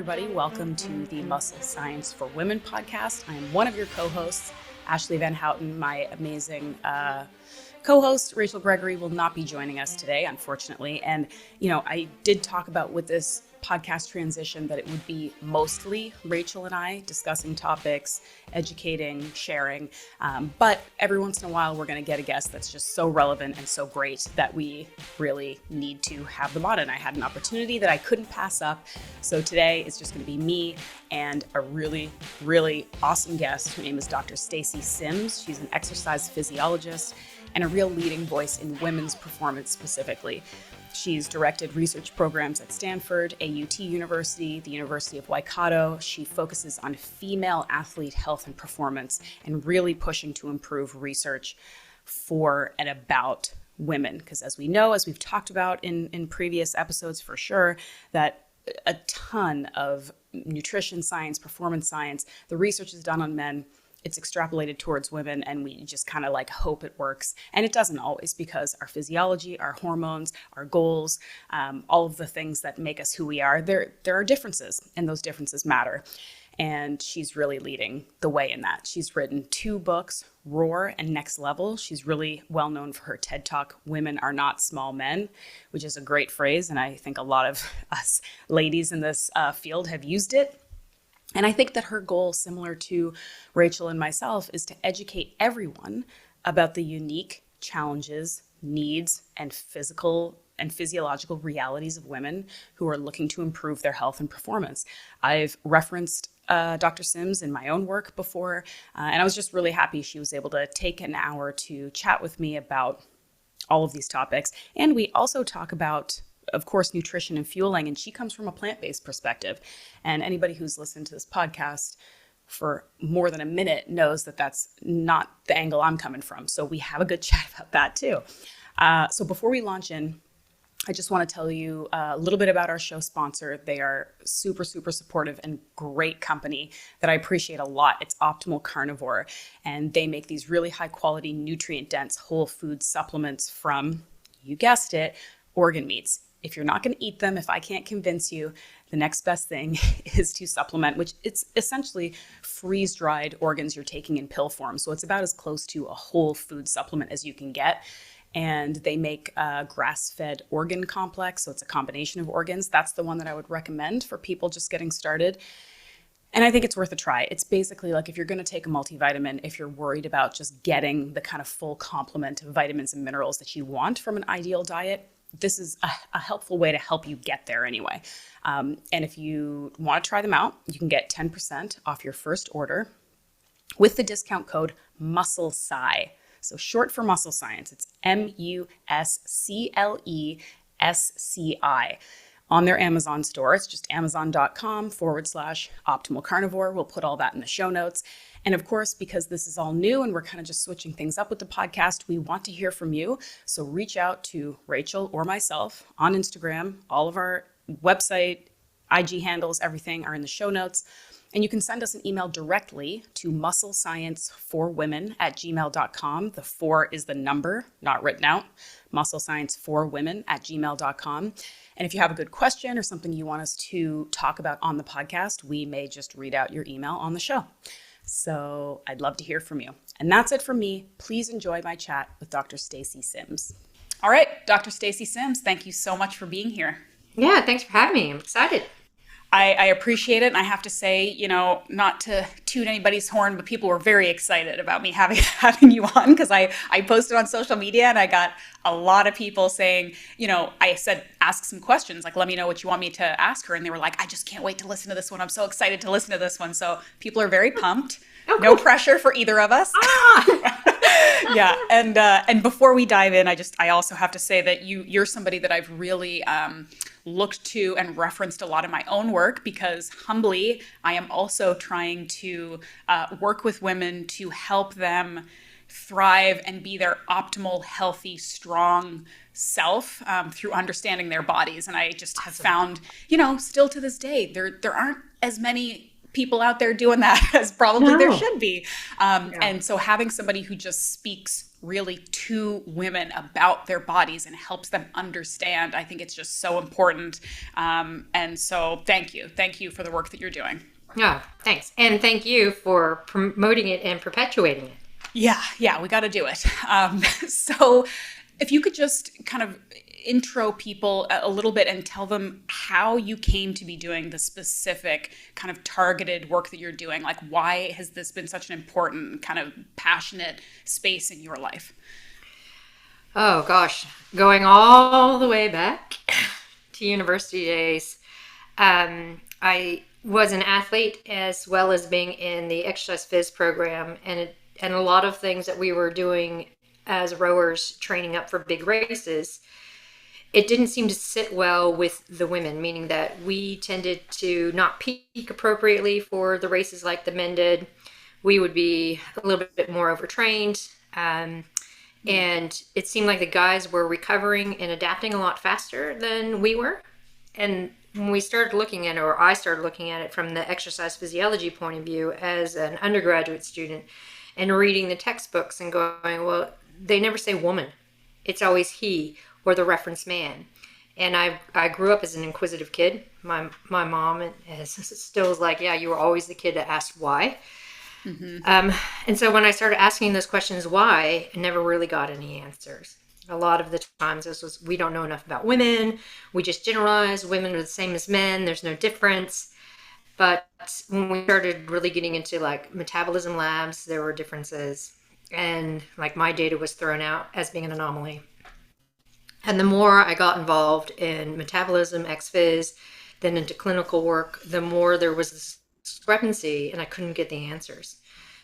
everybody. Welcome to the Muscle Science for Women podcast. I am one of your co-hosts, Ashleigh Van Houten. My amazing co-host, Rachel Gregory, will not be joining us today, unfortunately. And, I did talk about with this podcast transition that it would be mostly Rachel and I discussing topics, educating, sharing. But every once in a while, we're going to get a guest that's just so relevant and so great that we really need to have them on. And I had an opportunity that I couldn't pass up. So today it's just going to be me and a really, really awesome guest. Her name is Dr. Stacy Sims. She's an exercise physiologist and a real leading voice in women's performance specifically. She's directed research programs at Stanford, AUT University, the University of Waikato. She focuses on female athlete health and performance and really pushing to improve research for and about women. Because as we know, as we've talked about in previous episodes for sure, that a ton of nutrition science, performance science, the research is done on men. It's extrapolated towards women, and we just kind of hope it works. And it doesn't always, because our physiology, our hormones, our goals, all of the things that make us who we are, there are differences, and those differences matter. And she's really leading the way in that. She's written 2 books, Roar and Next Level. She's really well known for her TED Talk, Women Are Not Small Men, which is a great phrase. And I think a lot of us ladies in this field have used it. And I think that her goal, similar to Rachel and myself, is to educate everyone about the unique challenges, needs, and physical and physiological realities of women who are looking to improve their health and performance. I've referenced Dr. Sims in my own work before, and I was just really happy she was able to take an hour to chat with me about all of these topics. And we also talk about, of course, nutrition and fueling, and she comes from a plant-based perspective. And anybody who's listened to this podcast for more than a minute knows that that's not the angle I'm coming from. So we have a good chat about that too. So before we launch in, I just want to tell you a little bit about our show sponsor. They are super, super supportive and great company that I appreciate a lot. It's Optimal Carnivore, and they make these really high quality, nutrient dense whole food supplements from, you guessed it, organ meats. If you're not going to eat them, if I can't convince you, the next best thing is to supplement, which it's essentially freeze-dried organs you're taking in pill form. So it's about as close to a whole food supplement as you can get. And they make a grass-fed organ complex. So it's a combination of organs. That's the one that I would recommend for people just getting started. And I think it's worth a try. It's basically like if you're going to take a multivitamin, if you're worried about just getting the kind of full complement of vitamins and minerals that you want from an ideal diet, this is a helpful way to help you get there anyway. And if you want to try them out, you can get 10% off your first order with the discount code MUSCLESCI. So short for muscle science. It's MUSCLESCI. On their Amazon store. It's just amazon.com/optimal carnivore. We'll put all that in the show notes. And of course, because this is all new and we're kind of just switching things up with the podcast, we want to hear from you. So reach out to Rachel or myself on Instagram. All of our website, IG handles, everything are in the show notes. And you can send us an email directly to musclescienceforwomen@gmail.com. The 4 is the number, not written out. musclescienceforwomen@gmail.com. And if you have a good question or something you want us to talk about on the podcast, we may just read out your email on the show. So I'd love to hear from you. And that's it from me. Please enjoy my chat with Dr. Stacy Sims. All right, Dr. Stacy Sims, thank you so much for being here. Yeah, thanks for having me. I'm excited. I appreciate it. And I have to say, not to toot anybody's horn, but people were very excited about me having you on, because I posted on social media and I got a lot of people saying, I said, ask some questions, like, let me know what you want me to ask her. And they were like, I just can't wait to listen to this one. I'm so excited to listen to this one. So people are very pumped. Oh, no pressure for either of us. Yeah. And before we dive in, I also have to say that you're somebody that I've really looked to and referenced a lot in my own work, because humbly, I am also trying to work with women to help them thrive and be their optimal, healthy, strong self through understanding their bodies. And I just have found, still to this day, there aren't as many people out there doing that, as probably there No. should be. Yeah. And so having somebody who just speaks really to women about their bodies and helps them understand, I think it's just so important. And so thank you. Thank you for the work that you're doing. Oh, thanks. And thank you for promoting it and perpetuating it. Yeah, we got to do it. So if you could just kind of intro people a little bit and tell them how you came to be doing the specific kind of targeted work that you're doing. Like, why has this been such an important kind of passionate space in your life? Oh, gosh. Going all the way back to university days, I was an athlete as well as being in the exercise phys program, and a lot of things that we were doing as rowers training up for big races, it didn't seem to sit well with the women, meaning that we tended to not peak appropriately for the races like the men did. We would be a little bit more overtrained. And it seemed like the guys were recovering and adapting a lot faster than we were. And when we started looking at it, or I started looking at it from the exercise physiology point of view as an undergraduate student and reading the textbooks and going, well, they never say woman. It's always he or the reference man. And I grew up as an inquisitive kid. My mom still is like, yeah, you were always the kid that asked why. Mm-hmm. And so when I started asking those questions why, I never really got any answers. A lot of the times this was, we don't know enough about women. We just generalize women are the same as men. There's no difference. But when we started really getting into like metabolism labs, there were differences. And like my data was thrown out as being an anomaly. And the more I got involved in metabolism, ex-phys, then into clinical work, the more there was this discrepancy and I couldn't get the answers.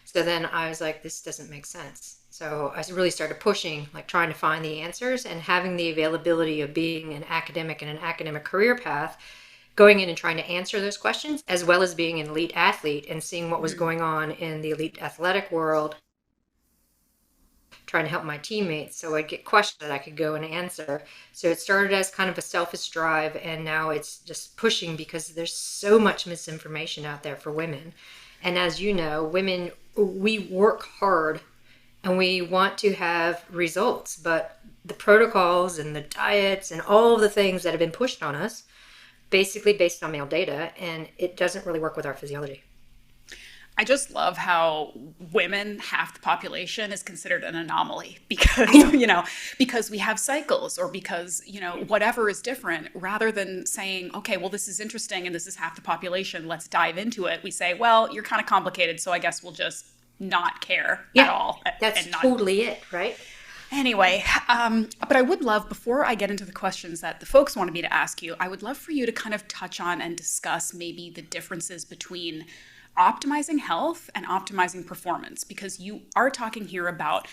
So then I was like, this doesn't make sense. So I really started pushing, like trying to find the answers and having the availability of being an academic and an academic career path, going in and trying to answer those questions, as well as being an elite athlete and seeing what was going on in the elite athletic world, trying to help my teammates. So I'd get questions that I could go and answer. So it started as kind of a selfish drive, and now it's just pushing because there's so much misinformation out there for women. And as you know, women, we work hard and we want to have results, but the protocols and the diets and all of the things that have been pushed on us, basically based on male data, and it doesn't really work with our physiology. I just love how women, half the population, is considered an anomaly because, because we have cycles or because, whatever is different, rather than saying, okay, well, this is interesting and this is half the population, let's dive into it. We say, well, you're kind of complicated, so I guess we'll just not care at all. That's totally it, right? Anyway, but I would love, before I get into the questions that the folks wanted me to ask you, I would love for you to kind of touch on and discuss maybe the differences between optimizing health and optimizing performance, because you are talking here about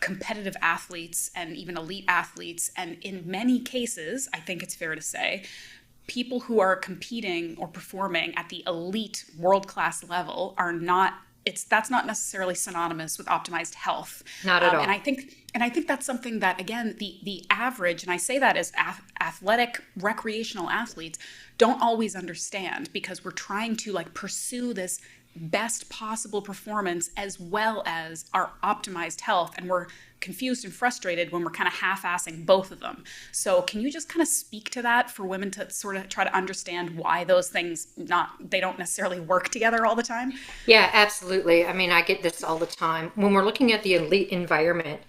competitive athletes and even elite athletes. And in many cases, I think it's fair to say, people who are competing or performing at the elite world-class level are not, that's not necessarily synonymous with optimized health. Not at all. And I think that's something that, again, the average, and I say that as athletic, recreational athletes, don't always understand, because we're trying to pursue this best possible performance as well as our optimized health. And we're confused and frustrated when we're kind of half-assing both of them. So can you just kind of speak to that for women to sort of try to understand why those things they don't necessarily work together all the time? Yeah, absolutely. I mean, I get this all the time. When we're looking at the elite environment,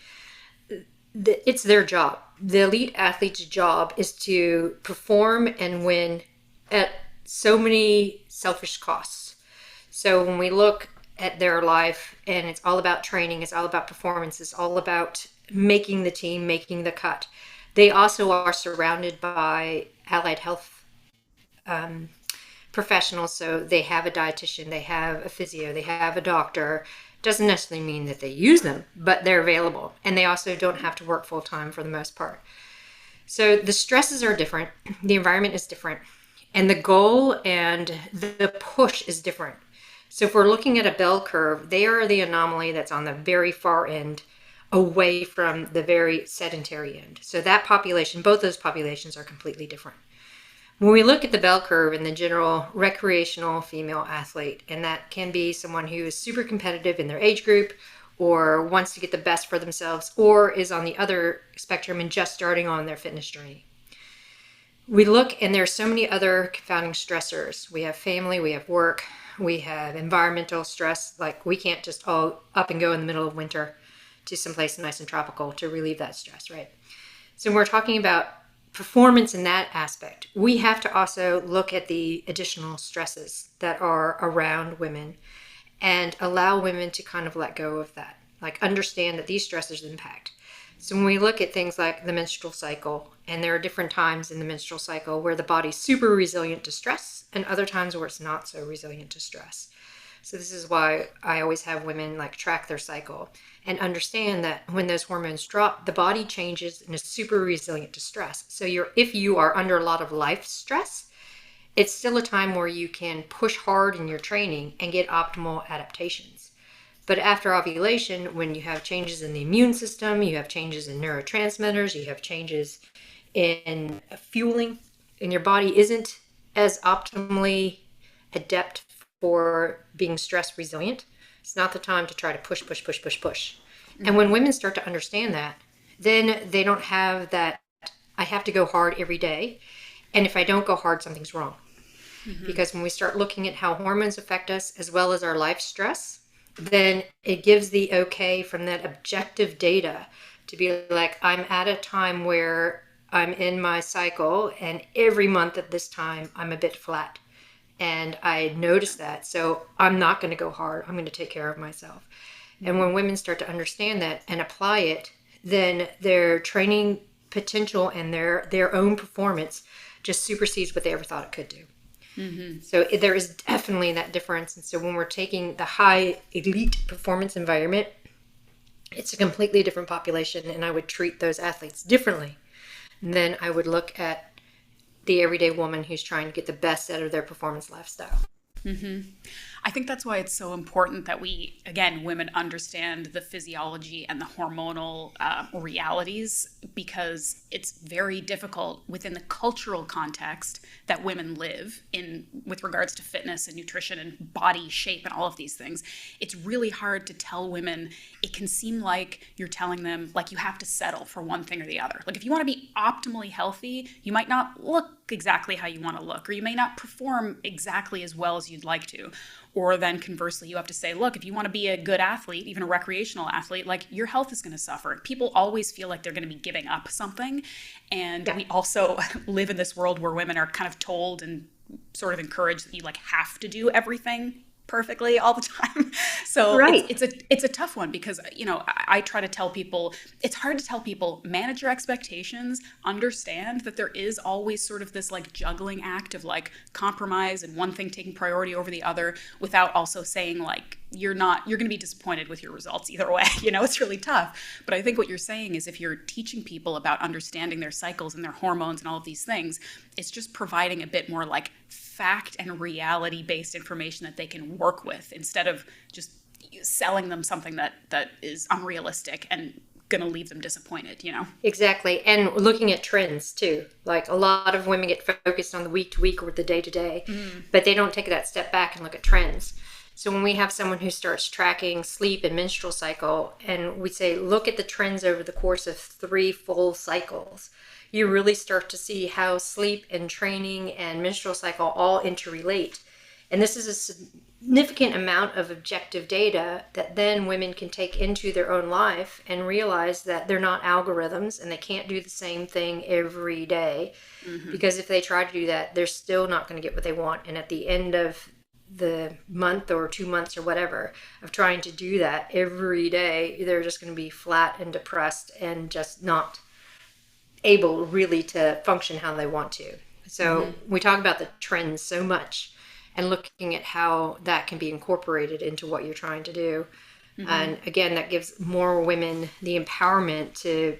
it's their job. The elite athlete's job is to perform and win at so many selfish costs. So when we look at their life and it's all about training, it's all about performance, it's all about making the team, making the cut. They also are surrounded by allied health professionals. So they have a dietitian, they have a physio, they have a doctor. Doesn't necessarily mean that they use them, but they're available. And they also don't have to work full time for the most part. So the stresses are different. The environment is different. And the goal and the push is different. So if we're looking at a bell curve, they are the anomaly that's on the very far end, away from the very sedentary end. So that population, both those populations are completely different. When we look at the bell curve in the general recreational female athlete, and that can be someone who is super competitive in their age group or wants to get the best for themselves, or is on the other spectrum and just starting on their fitness journey. We look, and there are so many other confounding stressors. We have family, we have work, we have environmental stress. Like, we can't just all up and go in the middle of winter to someplace nice and tropical to relieve that stress, right? So when we're talking about performance in that aspect, we have to also look at the additional stresses that are around women and allow women to kind of let go of that, like understand that these stressors impact. So when we look at things like the menstrual cycle, and there are different times in the menstrual cycle where the body's super resilient to stress and other times where it's not so resilient to stress. So this is why I always have women like track their cycle and understand that when those hormones drop, the body changes and is super resilient to stress. So if you are under a lot of life stress, it's still a time where you can push hard in your training and get optimal adaptations. But after ovulation, when you have changes in the immune system, you have changes in neurotransmitters, you have changes in fueling, and your body isn't as optimally adept for being stress resilient, it's not the time to try to push. Mm-hmm. And when women start to understand that, then they don't have that, I have to go hard every day. And if I don't go hard, something's wrong. Mm-hmm. Because when we start looking at how hormones affect us as well as our life stress, then it gives the okay from that objective data to be like, I'm at a time where I'm in my cycle, and every month at this time, I'm a bit flat. And I noticed that. So I'm not going to go hard. I'm going to take care of myself. And when women start to understand that and apply it, then their training potential and their own performance just supersedes what they ever thought it could do. Mm-hmm. So there is definitely that difference. And so when we're taking the high elite performance environment, it's a completely different population. And I would treat those athletes differently than I would look at the everyday woman who's trying to get the best out of their performance lifestyle. Mm-hmm. I think that's why it's so important that we, again, women understand the physiology and the hormonal realities, because it's very difficult within the cultural context that women live in with regards to fitness and nutrition and body shape and all of these things. It's really hard to tell women. It can seem like you're telling them like you have to settle for one thing or the other. Like if you want to be optimally healthy, you might not look exactly how you want to look, or you may not perform exactly as well as you'd like to. Or then conversely, you have to say, look, if you want to be a good athlete, even a recreational athlete, like your health is going to suffer. People always feel like they're going to be giving up something. And we also live in this world where women are kind of told and sort of encouraged that you like have to do everything perfectly all the time. So it's a tough one, because, you know, I try to tell people, it's hard to tell people, manage your expectations, understand that there is always sort of this like juggling act of like compromise and one thing taking priority over the other, without also saying like, you're going to be disappointed with your results either way. You know, it's really tough. But I think what you're saying is if you're teaching people about understanding their cycles and their hormones and all of these things, it's just providing a bit more like fact and reality-based information that they can work with, instead of just selling them something that is unrealistic and going to leave them disappointed, you know? Exactly. And looking at trends too. Like a lot of women get focused on the week to week or the day to day, but they don't take that step back and look at trends. So when we have someone who starts tracking sleep and menstrual cycle, and we say, look at the trends over the course of 3 full cycles, you really start to see how sleep and training and menstrual cycle all interrelate. And this is a significant amount of objective data that then women can take into their own life and realize that they're not algorithms and they can't do the same thing every day. Mm-hmm. Because if they try to do that, they're still not going to get what they want. And at the end of the month or 2 months or whatever of trying to do that every day, they're just going to be flat and depressed and just not able really to function how they want to. So we talk about the trends so much and looking at how that can be incorporated into what you're trying to do. Mm-hmm. And again, that gives more women the empowerment to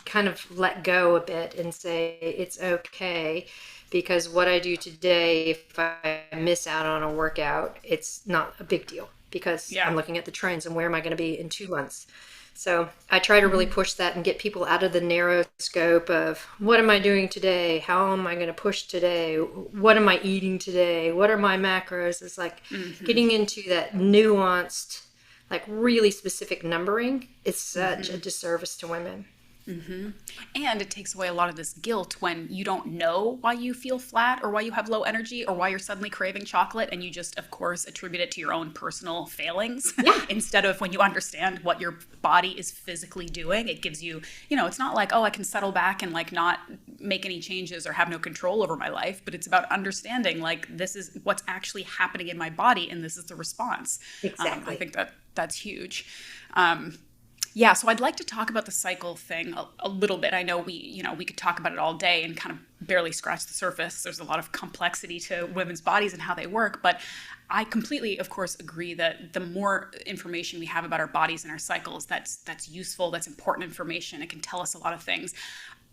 kind of let go a bit and say, it's okay, because what I do today, if I miss out on a workout, it's not a big deal, because I'm looking at the trends and where am I going to be in 2 months. So I try to really push that and get people out of the narrow scope of what am I doing today? How am I going to push today? What am I eating today? What are my macros? It's like getting into that nuanced, like really specific numbering is such a disservice to women. And it takes away a lot of this guilt when you don't know why you feel flat or why you have low energy or why you're suddenly craving chocolate, and you just, of course, attribute it to your own personal failings. Instead of when you understand what your body is physically doing, it gives you, it's not like, oh, I can settle back and like not make any changes or have no control over my life, but it's about understanding like this is what's actually happening in my body and this is the response. Exactly. I think that's huge. Yeah, so I'd like to talk about the cycle thing a little bit. I know we could talk about it all day and kind of barely scratch the surface. There's a lot of complexity to women's bodies and how they work, but I completely, of course, agree that the more information we have about our bodies and our cycles, that's useful, that's important information. It can tell us a lot of things.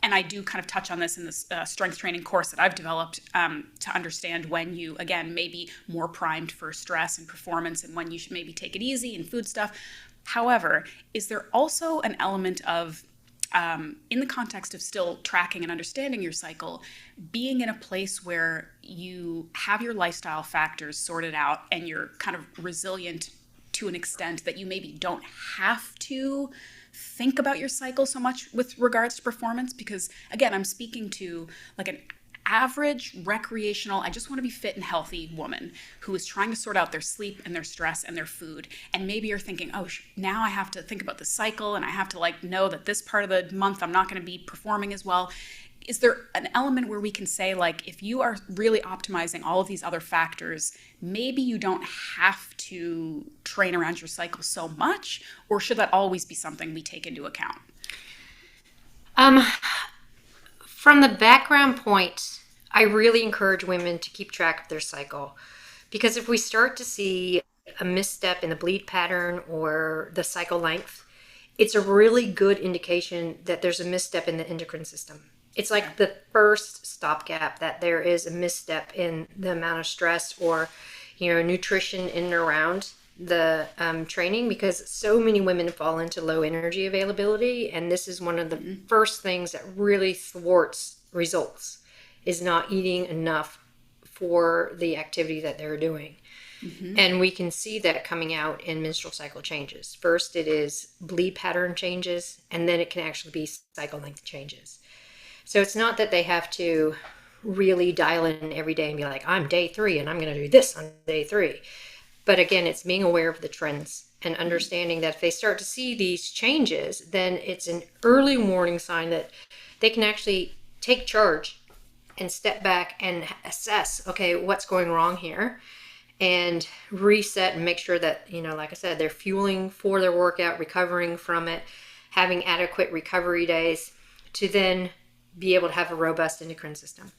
And I do kind of touch on this in this strength training course that I've developed to understand when you, again, may be more primed for stress and performance and when you should maybe take it easy and food stuff. However, is there also an element of, in the context of still tracking and understanding your cycle, being in a place where you have your lifestyle factors sorted out and you're kind of resilient to an extent that you maybe don't have to think about your cycle so much with regards to performance? Because again, I'm speaking to like an average recreational, I just want to be fit and healthy woman who is trying to sort out their sleep and their stress and their food. And maybe you're thinking, oh, now I have to think about the cycle and I have to like know that this part of the month I'm not going to be performing as well. Is there an element where we can say, like, if you are really optimizing all of these other factors, maybe you don't have to train around your cycle so much, or should that always be something we take into account? From the background point, I really encourage women to keep track of their cycle, because if we start to see a misstep in the bleed pattern or the cycle length, it's a really good indication that there's a misstep in the endocrine system. It's like the first stopgap that there is a misstep in the amount of stress or, nutrition in and around the training, because so many women fall into low energy availability, and this is one of the first things that really thwarts results, is not eating enough for the activity that they're doing. And we can see that coming out in menstrual cycle changes. First it is bleed pattern changes, and then it can actually be cycle length changes. So it's not that they have to really dial in every day and be like, I'm day 3 and I'm going to do this on day 3. But again, it's being aware of the trends and understanding that if they start to see these changes, then it's an early warning sign that they can actually take charge and step back and assess, okay, what's going wrong here, and reset and make sure that, like I said, they're fueling for their workout, recovering from it, having adequate recovery days to then be able to have a robust endocrine system.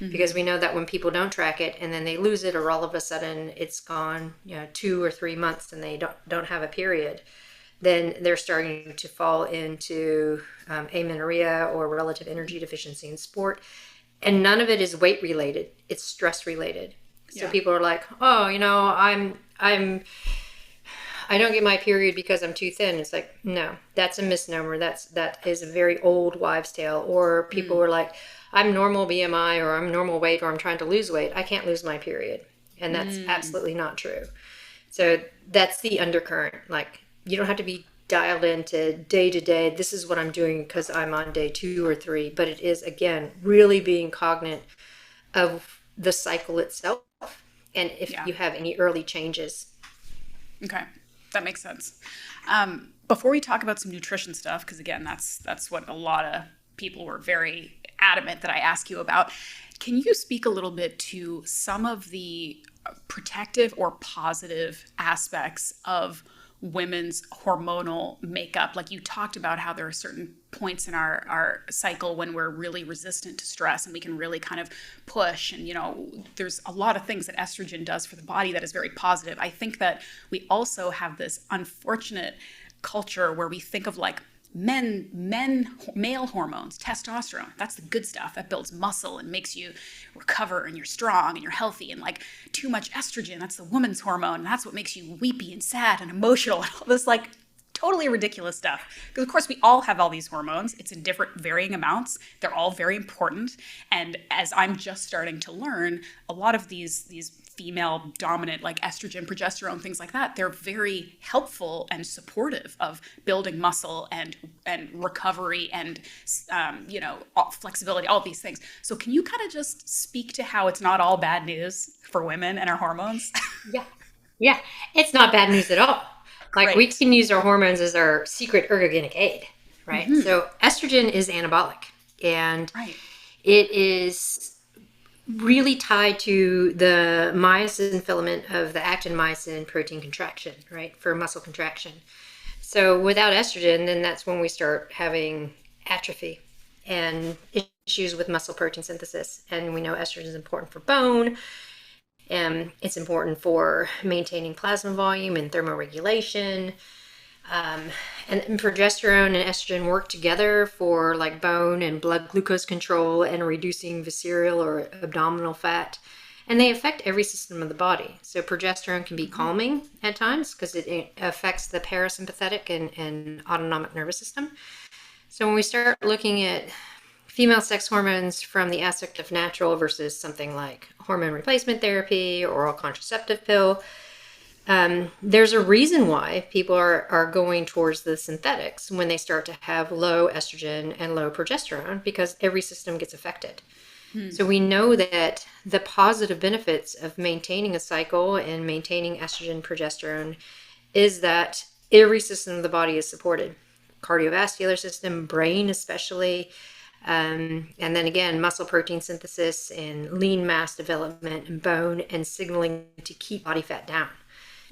Because we know that when people don't track it and then they lose it, or all of a sudden it's gone, 2 or 3 months and they don't have a period, then they're starting to fall into amenorrhea or relative energy deficiency in sport. And none of it is weight related; it's stress related. So people are like, oh, I don't get my period because I'm too thin. It's like, no, that's a misnomer. That is a very old wives' tale. Or people are like, I'm normal BMI, or I'm normal weight, or I'm trying to lose weight. I can't lose my period. And that's absolutely not true. So that's the undercurrent. Like, you don't have to be dialed into day to day. This is what I'm doing because I'm on day 2 or 3. But it is, again, really being cognizant of the cycle itself. And if you have any early changes. Okay. That makes sense. Before we talk about some nutrition stuff, because again, that's what a lot of people were very adamant that I ask you about, can you speak a little bit to some of the protective or positive aspects of women's hormonal makeup? Like you talked about how there are certain points in our cycle when we're really resistant to stress and we can really kind of push, and there's a lot of things that estrogen does for the body that is very positive. I think that we also have this unfortunate culture where we think of like male hormones, testosterone, that's the good stuff that builds muscle and makes you recover, and you're strong and you're healthy. And like too much estrogen, that's the woman's hormone, and that's what makes you weepy and sad and emotional, and all this like totally ridiculous stuff. Because of course we all have all these hormones. It's in different varying amounts. They're all very important. And as I'm just starting to learn, a lot of these female dominant, like estrogen, progesterone, things like that, they're very helpful and supportive of building muscle and recovery and flexibility, all these things. So can you kind of just speak to how it's not all bad news for women and our hormones? Yeah, it's not bad news at all. Like, we can use our hormones as our secret ergogenic aid, right? So estrogen is anabolic, and it is really tied to the myosin filament of the actin-myosin protein contraction, right, for muscle contraction. So without estrogen, then that's when we start having atrophy and issues with muscle protein synthesis. And we know estrogen is important for bone. It's important for maintaining plasma volume and thermoregulation. And progesterone and estrogen work together for like bone and blood glucose control and reducing visceral or abdominal fat. And they affect every system of the body. So progesterone can be calming at times because it affects the parasympathetic and autonomic nervous system. So when we start looking at female sex hormones from the aspect of natural versus something like hormone replacement therapy or oral contraceptive pill, there's a reason why people are going towards the synthetics when they start to have low estrogen and low progesterone, because every system gets affected. So we know that the positive benefits of maintaining a cycle and maintaining estrogen, progesterone, is that every system of the body is supported. Cardiovascular system, brain especially, and then again, muscle protein synthesis and lean mass development and bone and signaling to keep body fat down.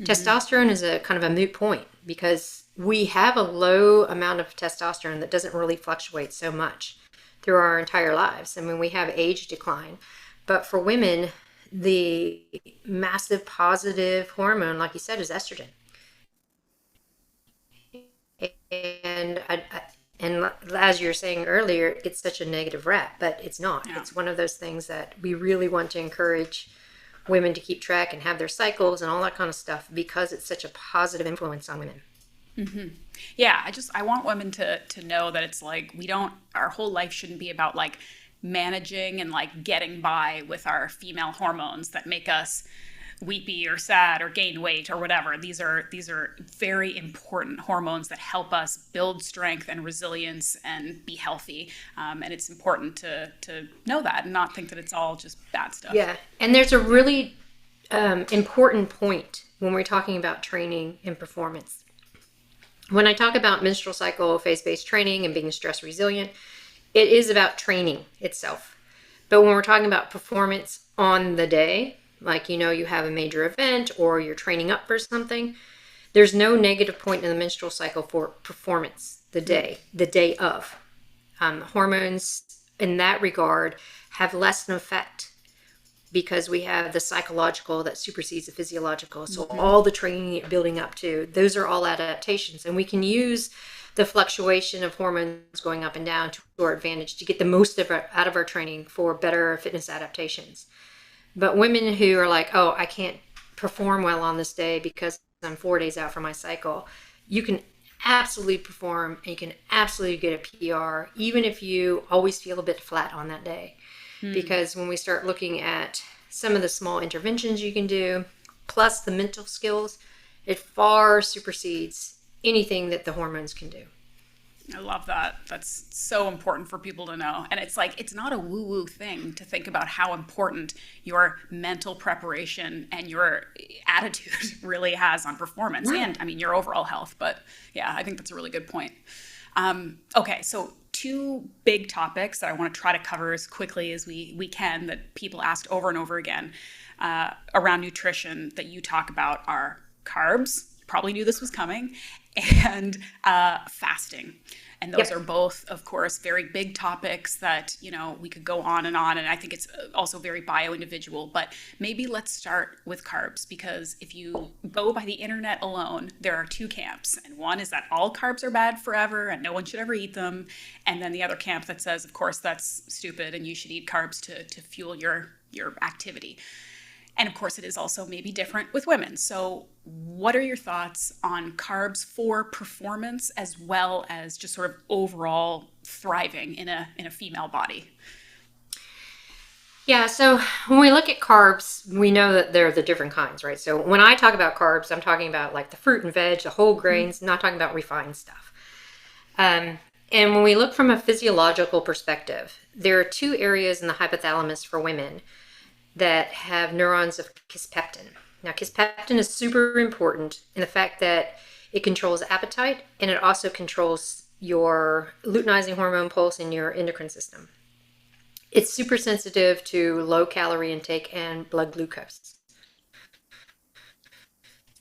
Testosterone is a kind of a moot point because we have a low amount of testosterone that doesn't really fluctuate so much through our entire lives. I mean, we have age decline, but for women, the massive positive hormone, like you said, is estrogen. And and as you were saying earlier, it gets such a negative rap, but it's not. It's one of those things that we really want to encourage women to keep track and have their cycles and all that kind of stuff because it's such a positive influence on women. Yeah, I want women to know that it's like our whole life shouldn't be about like managing and like getting by with our female hormones that make us weepy or sad or gain weight or whatever. These are very important hormones that help us build strength and resilience and be healthy. And it's important to know that and not think that it's all just bad stuff. Yeah, and there's a really important point when we're talking about training and performance. When I talk about menstrual cycle phase-based training and being stress resilient, it is about training itself. But when we're talking about performance on the day, like, you have a major event or you're training up for something, there's no negative point in the menstrual cycle for performance the day of. Hormones in that regard have less an effect because we have the psychological that supersedes the physiological. So all the training you're building up to, those are all adaptations. And we can use the fluctuation of hormones going up and down to our advantage to get the most out of our training for better fitness adaptations. But women who are like, oh, I can't perform well on this day because I'm 4 days out from my cycle, you can absolutely perform and you can absolutely get a PR, even if you always feel a bit flat on that day. Because when we start looking at some of the small interventions you can do, plus the mental skills, it far supersedes anything that the hormones can do. I love that. That's so important for people to know. And it's like, it's not a woo-woo thing to think about how important your mental preparation and your attitude really has on performance and, I mean, your overall health. But yeah, I think that's a really good point. Okay, so 2 big topics that I want to try to cover as quickly as we can that people asked over and over again around nutrition that you talk about are carbs. You probably knew this was coming. And fasting. And those are both, of course, very big topics that, we could go on. And I think it's also very bio-individual. But maybe let's start with carbs, because if you go by the internet alone, there are 2 camps. And one is that all carbs are bad forever and no one should ever eat them. And then the other camp that says, of course, that's stupid and you should eat carbs to fuel your activity. And of course, it is also maybe different with women. So, what are your thoughts on carbs for performance as well as just sort of overall thriving in a female body? Yeah, so when we look at carbs, we know that they're the different kinds, right? So when I talk about carbs, I'm talking about like the fruit and veg, the whole grains, not talking about refined stuff. And when we look from a physiological perspective, there are two areas in the hypothalamus for women that have neurons of kisspeptin. Now, kisspeptin is super important in the fact that it controls appetite and it also controls your luteinizing hormone pulse in your endocrine system. It's super sensitive to low calorie intake and blood glucose.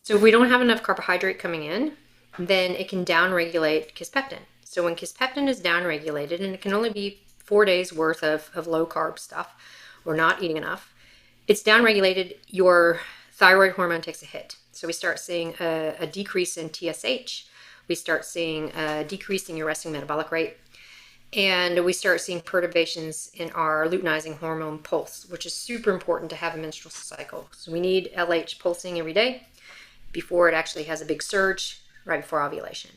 So if we don't have enough carbohydrate coming in, then it can downregulate kisspeptin. So when kisspeptin is downregulated, and it can only be 4 days worth of low carb stuff or not eating enough, it's downregulated, your thyroid hormone takes a hit. So we start seeing a decrease in TSH. We start seeing a decrease in your resting metabolic rate. And we start seeing perturbations in our luteinizing hormone pulse, which is super important to have a menstrual cycle. So we need LH pulsing every day before it actually has a big surge right before ovulation.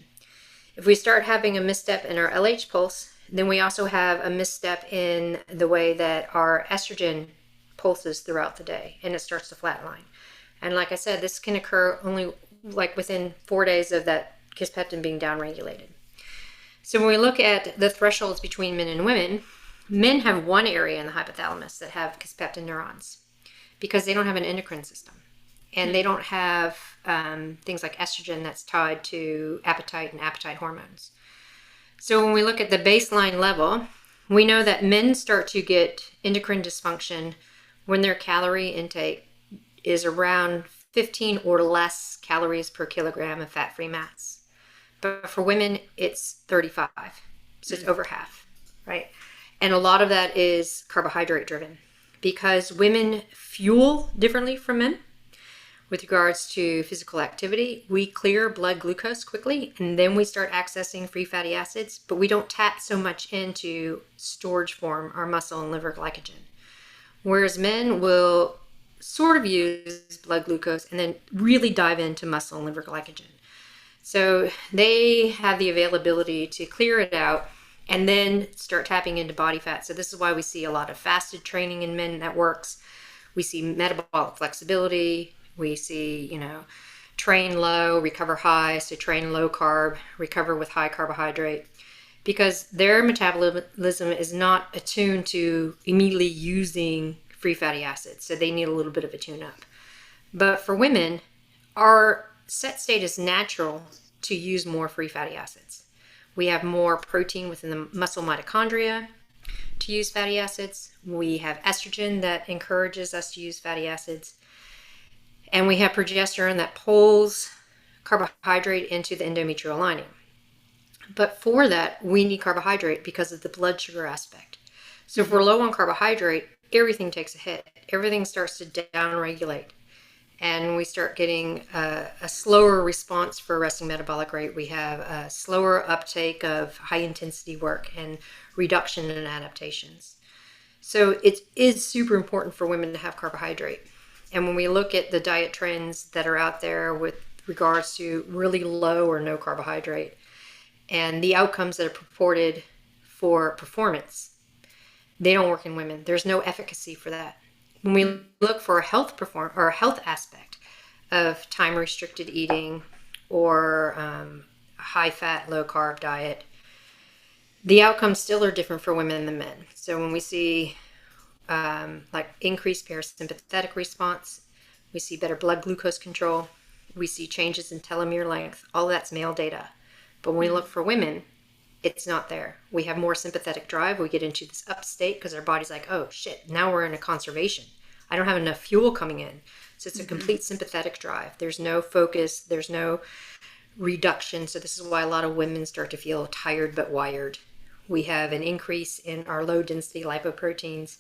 If we start having a misstep in our LH pulse, then we also have a misstep in the way that our estrogen pulses throughout the day, and it starts to flatline. And like I said, this can occur only like within 4 days of that kisspeptin being downregulated. So when we look at the thresholds between men and women, men have one area in the hypothalamus that have kisspeptin neurons because they don't have an endocrine system. And they don't have things like estrogen that's tied to appetite and appetite hormones. So when we look at the baseline level, we know that men start to get endocrine dysfunction when their calorie intake is around 15 or less calories per kilogram of fat-free mass. But for women, it's 35. So it's over half, right? And a lot of that is carbohydrate driven because women fuel differently from men. With regards to physical activity, we clear blood glucose quickly and then we start accessing free fatty acids, but we don't tap so much into storage form, our muscle and liver glycogen. Whereas men will sort of use blood glucose and then really dive into muscle and liver glycogen. So they have the availability to clear it out and then start tapping into body fat. So this is why we see a lot of fasted training in men that works. We see metabolic flexibility. We see, train low, recover high. So train low carb, recover with high carbohydrate. Because their metabolism is not attuned to immediately using free fatty acids. So they need a little bit of a tune-up. But for women, our set state is natural to use more free fatty acids. We have more protein within the muscle mitochondria to use fatty acids. We have estrogen that encourages us to use fatty acids. And we have progesterone that pulls carbohydrate into the endometrial lining. But for that, we need carbohydrate because of the blood sugar aspect. So if we're low on carbohydrate, everything takes a hit. Everything starts to downregulate. And we start getting a slower response for resting metabolic rate. We have a slower uptake of high intensity work and reduction in adaptations. So it is super important for women to have carbohydrate. And when we look at the diet trends that are out there with regards to really low or no carbohydrate and the outcomes that are purported for performance, they don't work in women. There's no efficacy for that. When we look for a health aspect of time restricted eating or high fat, low carb diet, the outcomes still are different for women than men. So when we see like increased parasympathetic response, we see better blood glucose control, we see changes in telomere length, all that's male data. But when we look for women, it's not there. We have more sympathetic drive. We get into this up state because our body's like, oh shit, now we're in a conservation. I don't have enough fuel coming in. So it's a complete sympathetic drive. There's no focus. There's no reduction. So this is why a lot of women start to feel tired but wired. We have an increase in our low density lipoproteins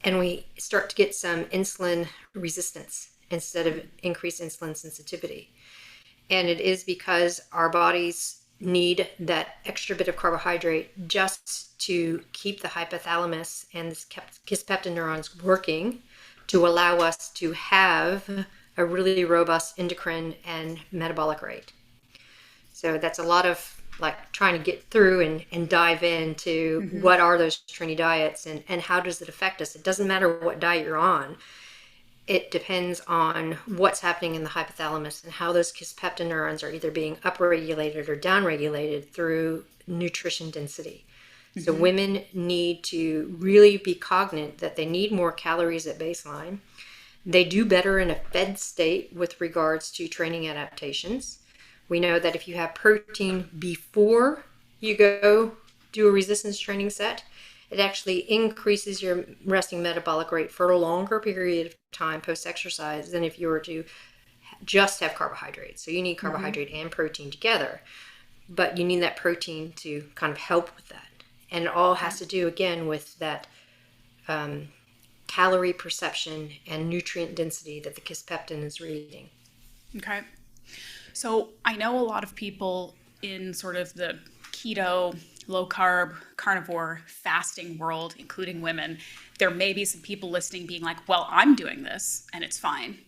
and we start to get some insulin resistance instead of increased insulin sensitivity. And it is because our bodies need that extra bit of carbohydrate just to keep the hypothalamus and the kisspeptin neurons working to allow us to have a really robust endocrine and metabolic rate. So that's a lot of like trying to get through and dive into what are those Trini diets and how does it affect us. It doesn't matter what diet you're on. It depends on what's happening in the hypothalamus and how those kisspeptin neurons are either being upregulated or downregulated through nutrition density. So women need to really be cognizant that they need more calories at baseline. They do better in a fed state with regards to training adaptations. We know that if you have protein before you go do a resistance training set, it actually increases your resting metabolic rate for a longer period of time post-exercise than if you were to just have carbohydrates. So you need carbohydrate and protein together, but you need that protein to kind of help with that. And it all has to do, again, with that calorie perception and nutrient density that the kisspeptin is reading. Okay. So I know a lot of people in sort of the keto, low carb, carnivore, fasting world, including women, there may be some people listening being like, well, I'm doing this and it's fine.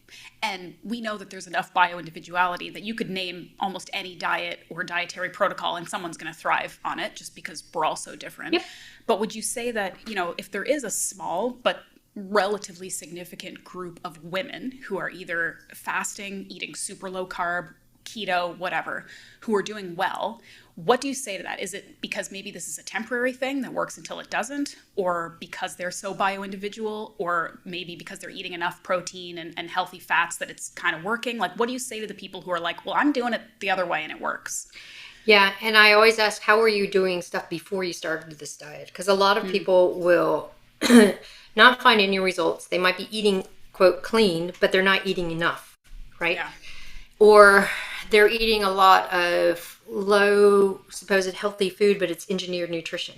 And we know that there's enough bio-individuality that you could name almost any diet or dietary protocol and someone's going to thrive on it just because we're all so different. Yep. But would you say that, if there is a small but relatively significant group of women who are either fasting, eating super low carb, keto, whatever, who are doing well, what do you say to that? Is it because maybe this is a temporary thing that works until it doesn't, or because they're so bio-individual, or maybe because they're eating enough protein and healthy fats that it's kind of working? Like, what do you say to the people who are like, well, I'm doing it the other way and it works? Yeah, and I always ask, how are you doing stuff before you started this diet? Because a lot of people will not find any results. They might be eating, quote, clean, but they're not eating enough, right? Yeah. Or they're eating a lot of low supposed healthy food, but it's engineered nutrition.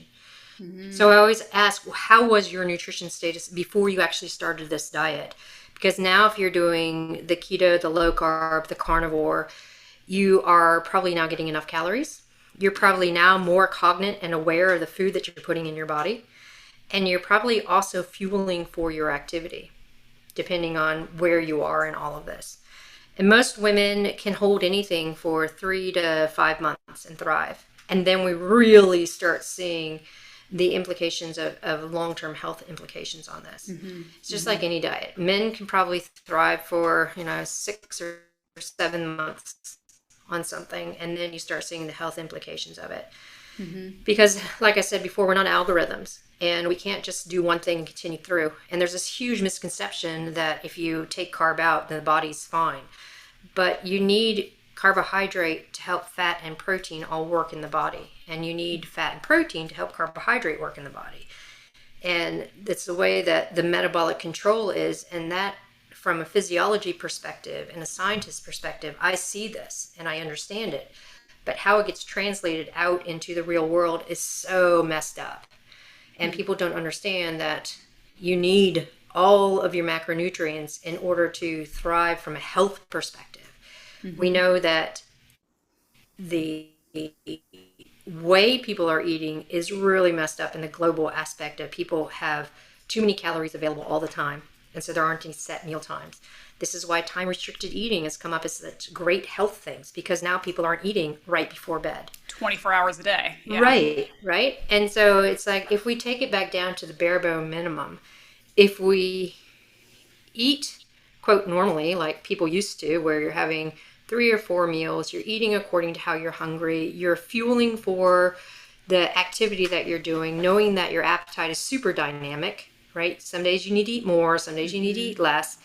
So I always ask, well, how was your nutrition status before you actually started this diet? Because now if you're doing the keto, the low carb, the carnivore, you are probably now getting enough calories. You're probably now more cognate and aware of the food that you're putting in your body. And you're probably also fueling for your activity, depending on where you are in all of this. And most women can hold anything for 3 to 5 months and thrive. And then we really start seeing the implications of long-term health implications on this. It's just like any diet. Men can probably thrive for, 6 or 7 months on something, and then you start seeing the health implications of it. Because, like I said before, we're not algorithms, and we can't just do one thing and continue through. And there's this huge misconception that if you take carb out, then the body's fine. But you need carbohydrate to help fat and protein all work in the body. And you need fat and protein to help carbohydrate work in the body. And that's the way that the metabolic control is. And that, from a physiology perspective and a scientist perspective, I see this and I understand it. But how it gets translated out into the real world is so messed up. And people don't understand that you need all of your macronutrients in order to thrive from a health perspective. We know that the way people are eating is really messed up in the global aspect of people have too many calories available all the time. And so there aren't any set meal times. This is why time-restricted eating has come up as such great health things, because now people aren't eating right before bed. 24 hours a day. Yeah. Right. And so it's like, if we take it back down to the bare bone minimum, if we eat, quote, normally, like people used to, where you're having 3 or 4 meals, you're eating according to how you're hungry, you're fueling for the activity that you're doing, knowing that your appetite is super dynamic, right? Some days you need to eat more, some days you need to eat less.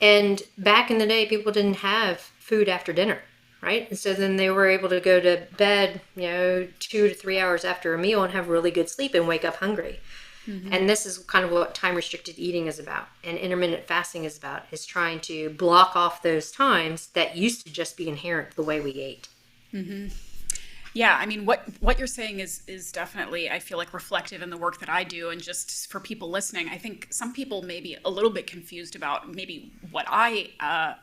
And back in the day, people didn't have food after dinner, right? And so then they were able to go to bed, 2 to 3 hours after a meal and have really good sleep and wake up hungry. And this is kind of what time-restricted eating is about, and intermittent fasting is about, is trying to block off those times that used to just be inherent the way we ate. Yeah, I mean, what you're saying is definitely, I feel like, reflective in the work that I do. And just for people listening, I think some people may be a little bit confused about maybe what I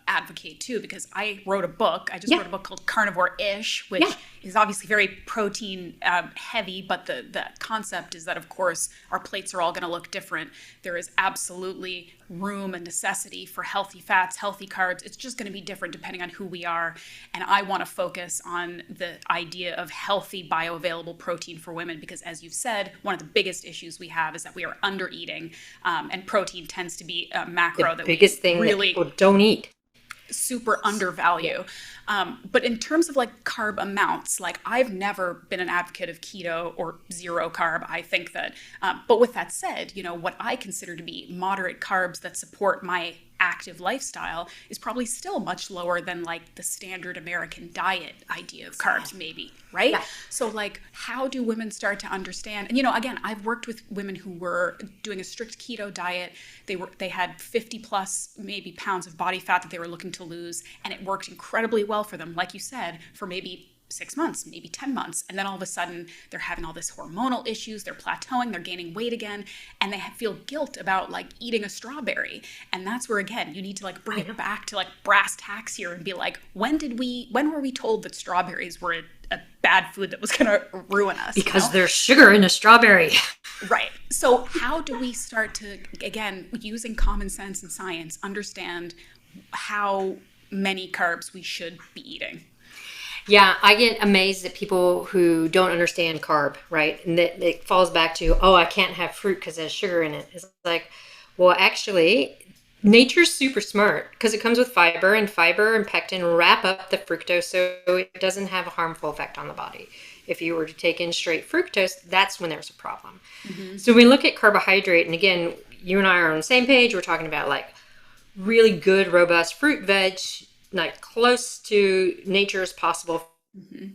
advocate too, because I wrote a book. I just wrote a book called Carnivore-ish, which is obviously very protein heavy, but the concept is that, of course, our plates are all going to look different. There is absolutely room and necessity for healthy fats, healthy carbs. It's just going to be different depending on who we are. And I want to focus on the idea of healthy bioavailable protein for women, because as you've said, one of the biggest issues we have is that we are under eating, and protein tends to be a macro The that biggest we thing really that people don't eat. super undervalue. But in terms of like carb amounts, like I've never been an advocate of keto or zero carb. I think that, but with that said, what I consider to be moderate carbs that support my active lifestyle is probably still much lower than like the standard American diet idea of carbs, maybe, right? Yeah. So like, how do women start to understand? And again, I've worked with women who were doing a strict keto diet. They had 50 plus maybe pounds of body fat that they were looking to lose, and it worked incredibly well for them, like you said, for maybe 6 months, maybe 10 months. And then all of a sudden they're having all this hormonal issues, they're plateauing, they're gaining weight again, and they feel guilt about like eating a strawberry. And that's where, again, you need to like bring it back to like brass tacks here and be like, when were we told that strawberries were a bad food that was going to ruin us? Because there's sugar in a strawberry. Right. So how do we start to, again, using common sense and science, understand how many carbs we should be eating? Yeah, I get amazed at people who don't understand carb, right? And that it falls back to, oh, I can't have fruit because it has sugar in it. It's like, well, actually, nature's super smart because it comes with fiber, and pectin wrap up the fructose so it doesn't have a harmful effect on the body. If you were to take in straight fructose, that's when there's a problem. Mm-hmm. So we look at carbohydrate, and again, you and I are on the same page. We're talking about like really good, robust fruit, veg, like close to nature as possible. Mm-hmm.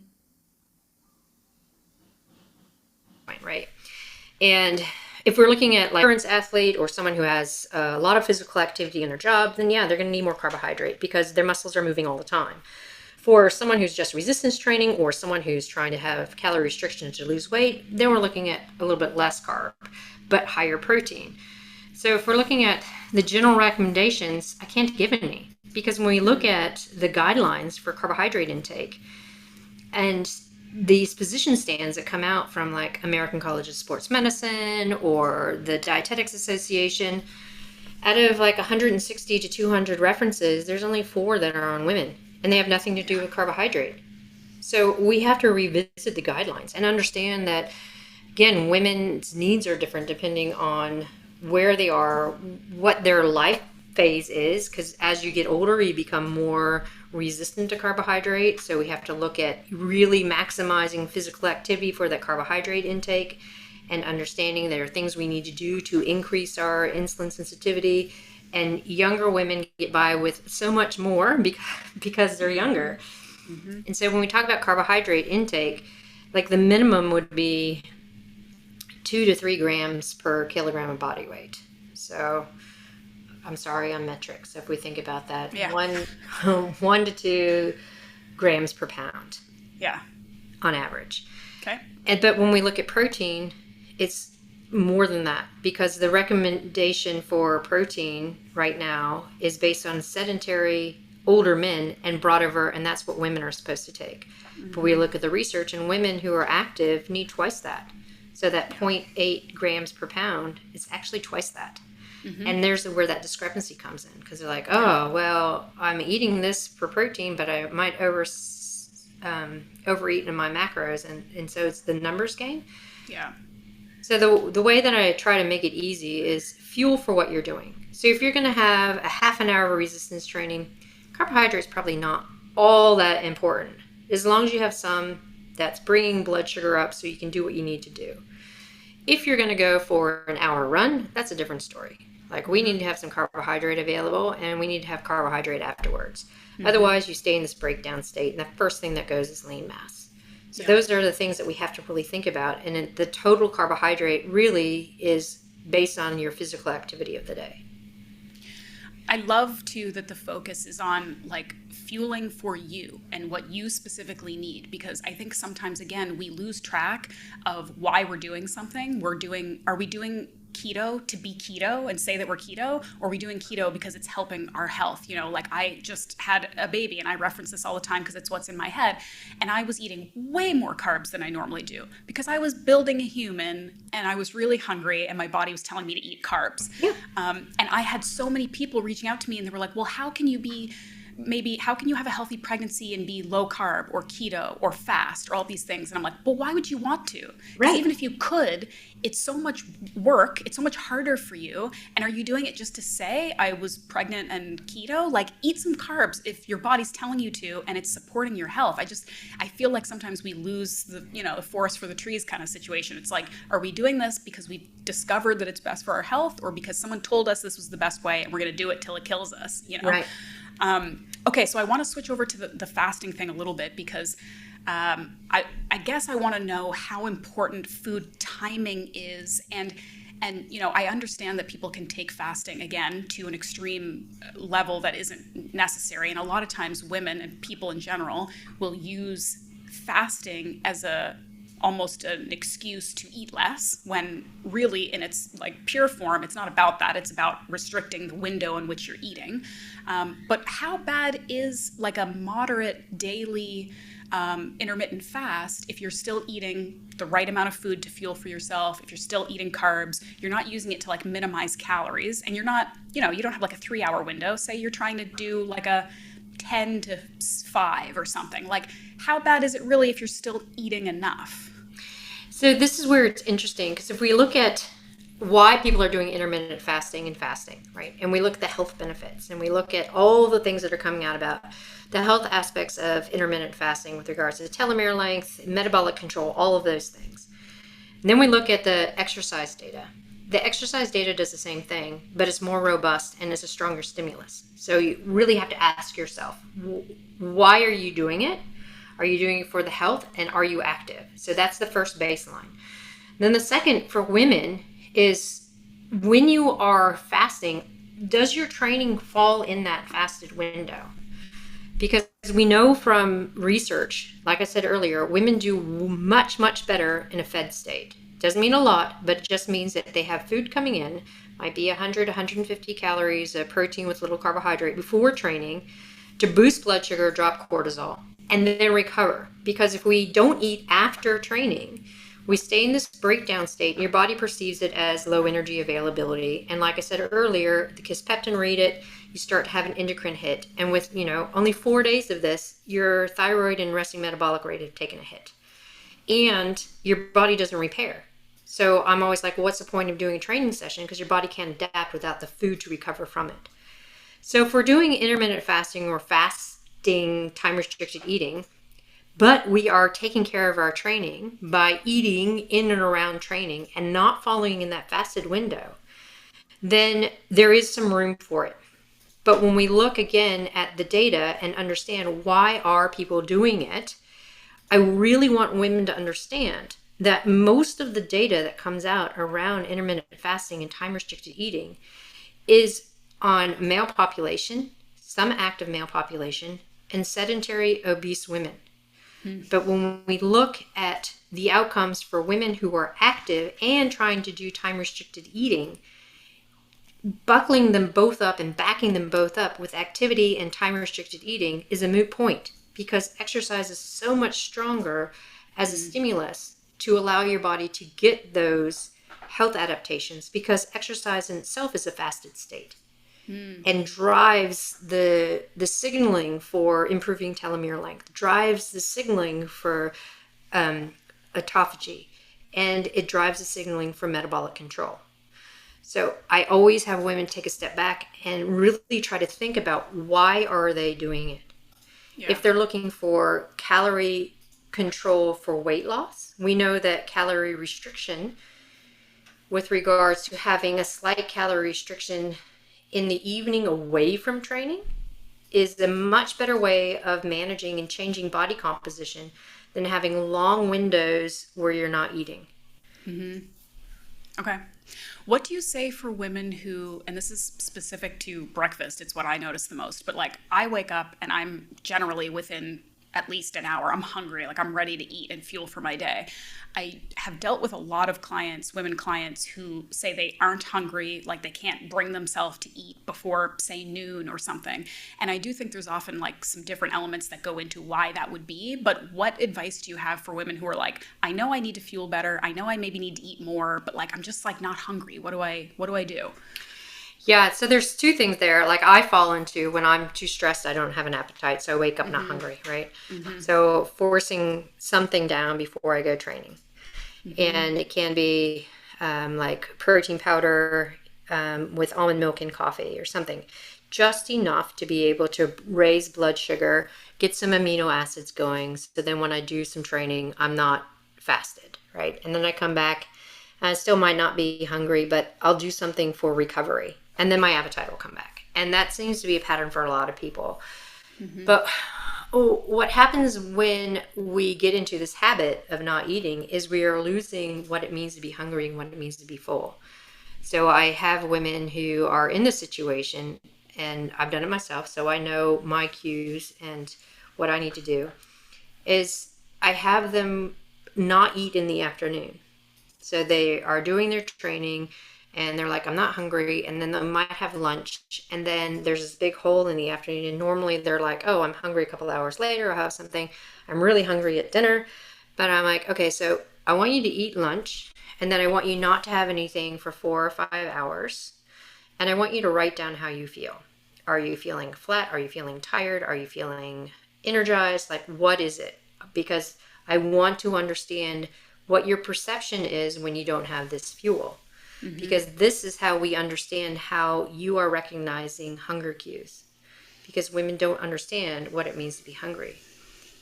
Right. And if we're looking at like an endurance athlete or someone who has a lot of physical activity in their job, then yeah, they're going to need more carbohydrate because their muscles are moving all the time. For someone who's just resistance training or someone who's trying to have calorie restriction to lose weight, then we're looking at a little bit less carb, but higher protein. So if we're looking at the general recommendations, I can't give any. Because when we look at the guidelines for carbohydrate intake and these position stands that come out from like American College of Sports Medicine or the Dietetics Association, out of like 160 to 200 references, there's only 4 that are on women, and they have nothing to do with carbohydrate. So we have to revisit the guidelines and understand that, again, women's needs are different depending on where they are, what their life phase is, because as you get older you become more resistant to carbohydrate. So we have to look at really maximizing physical activity for that carbohydrate intake and understanding there are things we need to do to increase our insulin sensitivity. And younger women get by with so much more because they're younger. Mm-hmm. And so when we talk about carbohydrate intake, like the minimum would be 2 to 3 grams per kilogram of body weight. So I'm sorry, on metrics, if we think about that, yeah. 1 to 2 grams per pound. Yeah. On average. Okay. But when we look at protein, it's more than that, because the recommendation for protein right now is based on sedentary older men and brought over, and that's what women are supposed to take. Mm-hmm. But we look at the research, and women who are active need twice that. So that 0.8 grams per pound is actually twice that. Mm-hmm. And there's where that discrepancy comes in, because they're like, oh, well, I'm eating this for protein, but I might overeat in my macros. And so it's the numbers game. Yeah. So the way that I try to make it easy is fuel for what you're doing. So if you're going to have a half an hour of resistance training, carbohydrate is probably not all that important. As long as you have some that's bringing blood sugar up so you can do what you need to do. If you're going to go for an hour run, that's a different story. Like, we need to have some carbohydrate available, and we need to have carbohydrate afterwards. Mm-hmm. Otherwise, you stay in this breakdown state, and the first thing that goes is lean mass. So those are the things that we have to really think about. And the total carbohydrate really is based on your physical activity of the day. I love, too, that the focus is on, like, fueling for you and what you specifically need, because I think sometimes, again, we lose track of why we're doing something. Are we doing keto to be keto and say that we're keto, or are we doing keto because it's helping our health? You know, like I just had a baby and I reference this all the time because it's what's in my head. And I was eating way more carbs than I normally do because I was building a human and I was really hungry and my body was telling me to eat carbs. Yeah. And I had so many people reaching out to me and they were like, well, how can you have a healthy pregnancy and be low carb or keto or fast or all these things? And I'm like, well, why would you want to? Because Right. even if you could, it's so much work. It's so much harder for you. And are you doing it just to say I was pregnant and keto? Like, eat some carbs if your body's telling you to and it's supporting your health. I feel like sometimes we lose the forest for the trees kind of situation. It's like, are we doing this because we've discovered that it's best for our health, or because someone told us this was the best way and we're going to do it till it kills us? Right. Okay, so I want to switch over to the fasting thing a little bit because I guess I want to know how important food timing is, and I understand that people can take fasting again to an extreme level that isn't necessary, and a lot of times women and people in general will use fasting as almost an excuse to eat less, when really in its like pure form, it's not about that. It's about restricting the window in which you're eating. But how bad is like a moderate daily intermittent fast if you're still eating the right amount of food to fuel for yourself, if you're still eating carbs, you're not using it to like minimize calories, and you're not, you don't have like a 3-hour window. Say you're trying to do like a 10 to 5 or something. Like, how bad is it really if you're still eating enough? So this is where it's interesting, because if we look at why people are doing intermittent fasting, right? And we look at the health benefits, and we look at all the things that are coming out about the health aspects of intermittent fasting with regards to telomere length, metabolic control, all of those things. And then we look at the exercise data. The exercise data does the same thing, but it's more robust and it's a stronger stimulus. So you really have to ask yourself, why are you doing it? Are you doing it for the health, and are you active? So that's the first baseline. Then the second for women is, when you are fasting, does your training fall in that fasted window? Because we know from research, like I said earlier, women do much, much better in a fed state. Doesn't mean a lot, but it just means that they have food coming in, might be 100, 150 calories of protein with little carbohydrate before training, to boost blood sugar, drop cortisol, and then recover. Because if we don't eat after training, we stay in this breakdown state, and your body perceives it as low energy availability. And like I said earlier, the kisspeptin read it, you start to have an endocrine hit. And with, only 4 days of this, your thyroid and resting metabolic rate have taken a hit. And your body doesn't repair. So I'm always like, well, what's the point of doing a training session? Because your body can't adapt without the food to recover from it. So if we're doing intermittent fasting or fasting time-restricted eating, but we are taking care of our training by eating in and around training and not falling in that fasted window, then there is some room for it. But when we look again at the data and understand why are people doing it, I really want women to understand that most of the data that comes out around intermittent fasting and time-restricted eating is on male population, some active male population, and sedentary obese women. But when we look at the outcomes for women who are active and trying to do time-restricted eating, buckling them both up and backing them both up with activity and time-restricted eating is a moot point, because exercise is so much stronger as a stimulus to allow your body to get those health adaptations, because exercise in itself is a fasted state and drives the signaling for improving telomere length, drives the signaling for autophagy, and it drives the signaling for metabolic control. So I always have women take a step back and really try to think about, why are they doing it? Yeah. If they're looking for calorie control for weight loss, we know that calorie restriction, with regards to having a slight calorie restriction in the evening away from training, is a much better way of managing and changing body composition than having long windows where you're not eating. Mm-hmm. Okay. What do you say for women who, and this is specific to breakfast, it's what I notice the most, but like I wake up and I'm generally within at least an hour. I'm hungry, like I'm ready to eat and fuel for my day. I have dealt with a lot of clients, women clients, who say they aren't hungry, like they can't bring themselves to eat before, say, noon or something. And I do think there's often like some different elements that go into why that would be. But what advice do you have for women who are like, I know I need to fuel better, I know I maybe need to eat more, but like I'm just like not hungry. What do I do? Yeah, so there's two things there. Like I fall into when I'm too stressed, I don't have an appetite, so I wake up not hungry, right? So forcing something down before I go training. And it can be like protein powder with almond milk and coffee or something. Just enough to be able to raise blood sugar, get some amino acids going. So then when I do some training, I'm not fasted, right? And then I come back, I still might not be hungry, but I'll do something for recovery. And then my appetite will come back. And that seems to be a pattern for a lot of people. But what happens when we get into this habit of not eating is we are losing what it means to be hungry and what it means to be full. So I have women who are in this situation, and I've done it myself, so I know my cues and what I need to do, is I have them not eat in the afternoon. So they are doing their training and they're like, I'm not hungry. And then they might have lunch. And then there's this big hole in the afternoon. And normally they're like, oh, I'm hungry a couple hours later. I'll have something. I'm really hungry at dinner. But I'm like, okay, so I want you to eat lunch. And then I want you not to have anything for 4 or 5 hours. And I want you to write down how you feel. Are you feeling flat? Are you feeling tired? Are you feeling energized? Like, what is it? Because I want to understand what your perception is when you don't have this fuel. Because this is how we understand how you are recognizing hunger cues. Because women don't understand what it means to be hungry.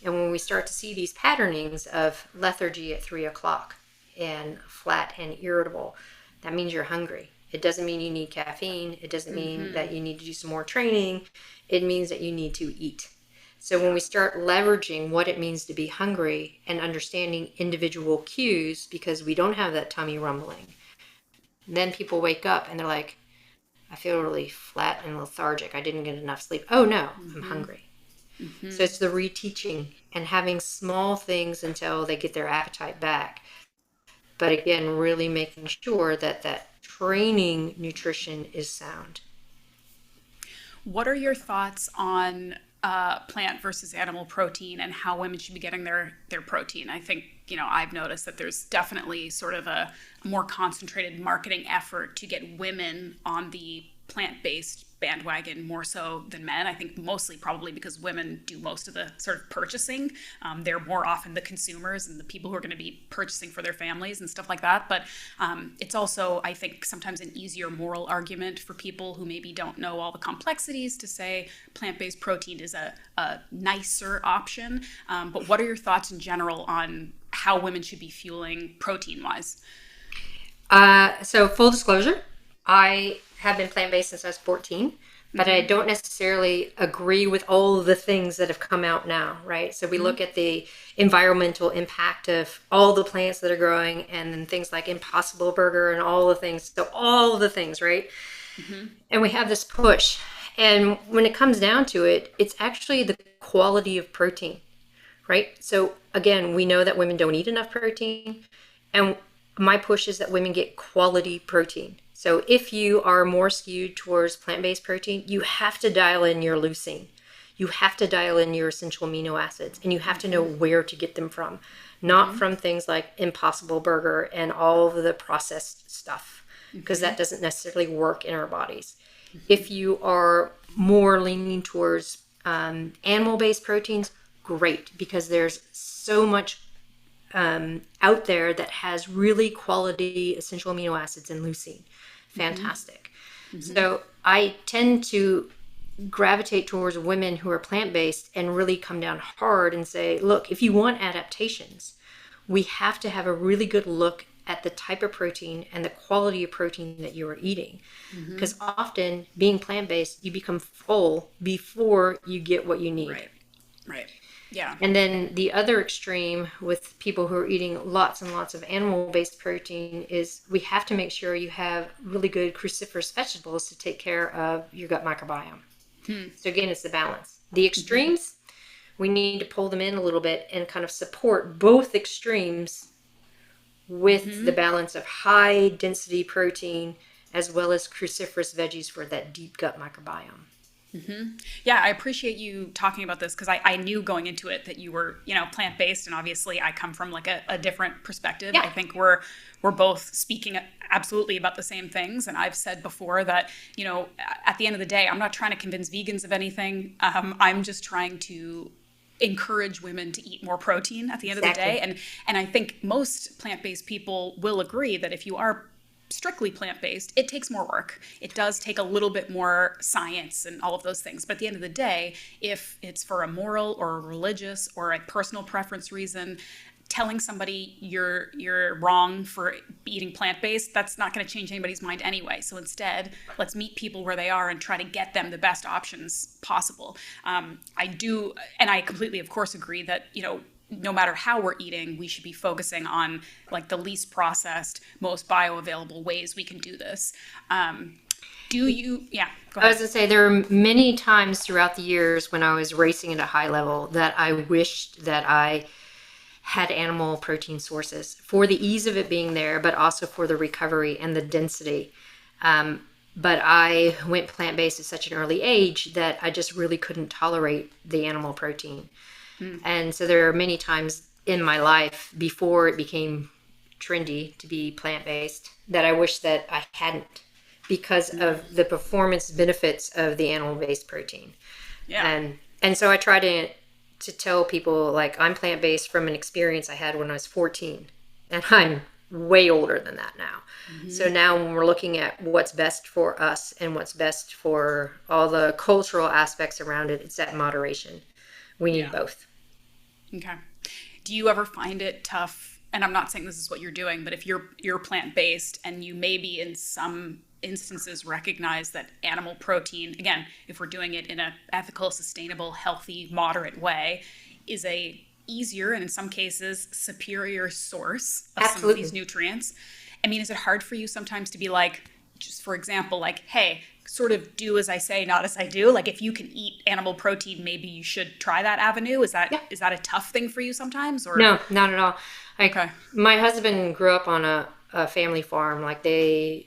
And when we start to see these patternings of lethargy at 3 o'clock and flat and irritable, that means you're hungry. It doesn't mean you need caffeine. It doesn't mean that you need to do some more training. It means that you need to eat. So when we start leveraging what it means to be hungry and understanding individual cues, because we don't have that tummy rumbling, then people wake up and they're like, I feel really flat and lethargic. I didn't get enough sleep. Oh no, I'm hungry. So it's the reteaching and having small things until they get their appetite back. But again, really making sure that that training nutrition is sound. What are your thoughts on plant versus animal protein and how women should be getting their protein? I think, I've noticed that there's definitely sort of a more concentrated marketing effort to get women on the plant-based bandwagon more so than men. I think mostly probably because women do most of the sort of purchasing. They're more often the consumers and the people who are going to be purchasing for their families and stuff like that. But it's also, I think, sometimes an easier moral argument for people who maybe don't know all the complexities to say plant-based protein is a nicer option. But what are your thoughts in general on how women should be fueling protein-wise? So full disclosure, I have been plant-based since I was 14, but I don't necessarily agree with all the things that have come out now, right? So we look at the environmental impact of all the plants that are growing and then things like Impossible Burger and all the things. So all the things, right? And we have this push. And when it comes down to it, it's actually the quality of protein, right? So again, we know that women don't eat enough protein. And my push is that women get quality protein. So if you are more skewed towards plant-based protein, you have to dial in your leucine. You have to dial in your essential amino acids, and you have to know where to get them from. Not from things like Impossible Burger and all of the processed stuff, because that doesn't necessarily work in our bodies. If you are more leaning towards animal-based proteins, great, because there's so much out there that has really quality essential amino acids and leucine. Fantastic. So I tend to gravitate towards women who are plant-based and really come down hard and say, look, if you want adaptations, we have to have a really good look at the type of protein and the quality of protein that you are eating. Because often being plant-based, you become full before you get what you need. Right. Yeah. And then the other extreme with people who are eating lots and lots of animal-based protein is we have to make sure you have really good cruciferous vegetables to take care of your gut microbiome. So again, it's the balance. The extremes, we need to pull them in a little bit and kind of support both extremes with the balance of high density protein as well as cruciferous veggies for that deep gut microbiome. Yeah, I appreciate you talking about this because I knew going into it that you were, plant-based, and obviously I come from like a different perspective. Yeah. I think we're both speaking absolutely about the same things, and I've said before that, at the end of the day, I'm not trying to convince vegans of anything. I'm just trying to encourage women to eat more protein at the end of the day. And I think most plant-based people will agree that if you are strictly plant-based, it takes more work. It does take a little bit more science and all of those things. But at the end of the day, if it's for a moral or a religious or a personal preference reason, telling somebody you're wrong for eating plant-based, that's not going to change anybody's mind anyway. So instead, let's meet people where they are and try to get them the best options possible. I do, and I completely, of course, agree that, no matter how we're eating, we should be focusing on like the least processed, most bioavailable ways we can do this. Yeah, go ahead. I was going to say, there are many times throughout the years when I was racing at a high level that I wished that I had animal protein sources for the ease of it being there, but also for the recovery and the density. But I went plant-based at such an early age that I just really couldn't tolerate the animal protein. And so there are many times in my life before it became trendy to be plant-based that I wish that I hadn't, because of the performance benefits of the animal-based protein. Yeah. And so I try to tell people, like, I'm plant-based from an experience I had when I was 14, and I'm way older than that now. So now when we're looking at what's best for us and what's best for all the cultural aspects around it, it's that moderation. We need both. Okay. Do you ever find it tough, and I'm not saying this is what you're doing, but if you're plant-based and you maybe in some instances recognize that animal protein, again, if we're doing it in an ethical, sustainable, healthy, moderate way, is a easier and in some cases superior source of some of these nutrients? I mean, is it hard for you sometimes to be like, just for example, like, hey, sort of do as I say, not as I do? Like, if you can eat animal protein, maybe you should try that avenue. Is that a tough thing for you sometimes? Or no, not at all. My husband grew up on a family farm, like dairy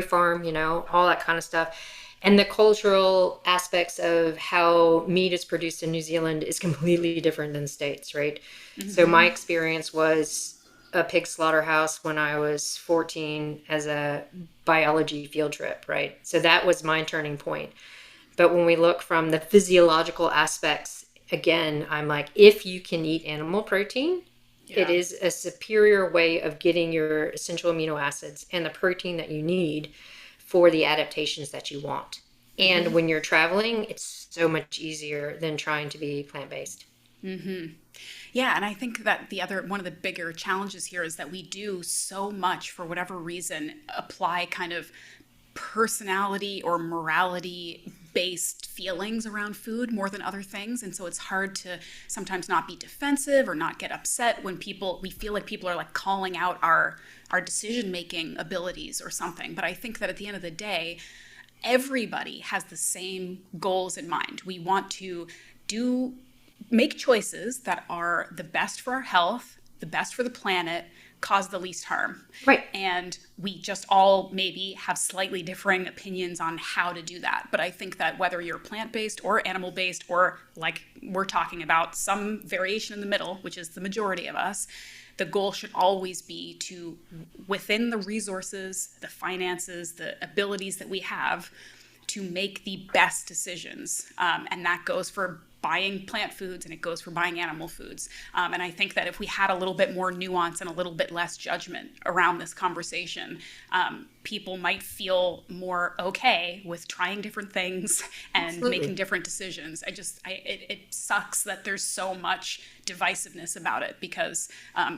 farm, all that kind of stuff. And the cultural aspects of how meat is produced in New Zealand is completely different than the States, right? So my experience was a pig slaughterhouse when I was 14 as a biology field trip, right? So that was my turning point. But when we look from the physiological aspects, again, I'm like, if you can eat animal protein, it is a superior way of getting your essential amino acids and the protein that you need for the adaptations that you want. And when you're traveling, it's so much easier than trying to be plant-based. Yeah, and I think that one of the bigger challenges here is that we do so much, for whatever reason, apply kind of personality or morality based feelings around food more than other things. And so it's hard to sometimes not be defensive or not get upset when we feel like people are like calling out our decision-making abilities or something. But I think that at the end of the day, everybody has the same goals in mind. We want to make choices that are the best for our health, the best for the planet, cause the least harm. Right. And we just all maybe have slightly differing opinions on how to do that. But I think that whether you're plant-based or animal-based, or like we're talking about some variation in the middle, which is the majority of us, the goal should always be to, within the resources, the finances, the abilities that we have, to make the best decisions. And that goes for buying plant foods and it goes for buying animal foods. And I think that if we had a little bit more nuance and a little bit less judgment around this conversation, people might feel more okay with trying different things and making different decisions. It sucks that there's so much divisiveness about it because,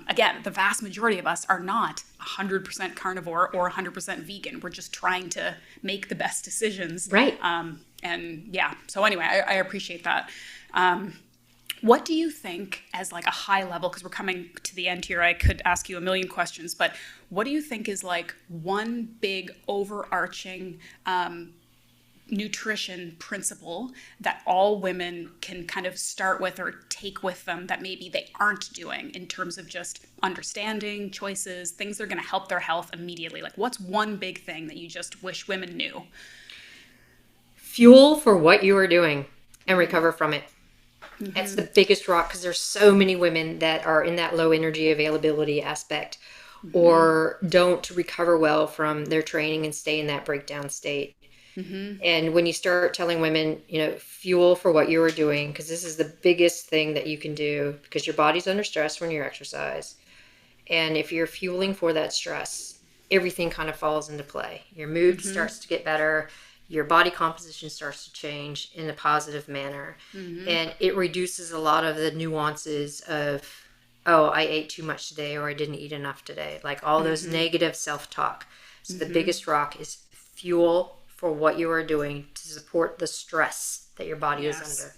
again, the vast majority of us are not 100% carnivore or 100% vegan. We're just trying to make the best decisions. Right. And yeah, so anyway, I appreciate that. What do you think, as like a high level, because we're coming to the end here, I could ask you a million questions, but what do you think is like one big overarching nutrition principle that all women can kind of start with or take with them that maybe they aren't doing in terms of just understanding choices, things that are going to help their health immediately? Like, what's one big thing that you just wish women knew? Fuel for what you are doing and recover from it. That's the biggest rock, because there's so many women that are in that low energy availability aspect or don't recover well from their training and stay in that breakdown state. And when you start telling women, fuel for what you are doing, because this is the biggest thing that you can do, because your body's under stress when you exercise. And if you're fueling for that stress, everything kind of falls into play. Your mood starts to get better. Your body composition starts to change in a positive manner. And it reduces a lot of the nuances of, oh, I ate too much today, or I didn't eat enough today. Like all those negative self-talk. So the biggest rock is fuel for what you are doing to support the stress that your body is under.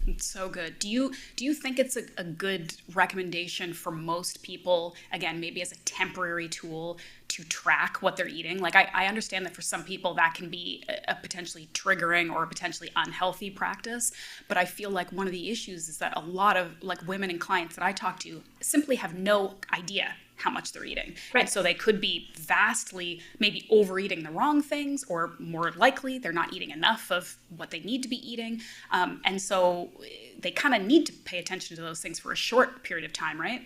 It's so good. Do you think it's a good recommendation for most people, again, maybe as a temporary tool to track what they're eating? Like, I understand that for some people that can be a potentially triggering or a potentially unhealthy practice, but I feel like one of the issues is that a lot of like women and clients that I talk to simply have no idea how much they're eating. Right. And so they could be vastly maybe overeating the wrong things, or more likely they're not eating enough of what they need to be eating. And so they kind of need to pay attention to those things for a short period of time, right?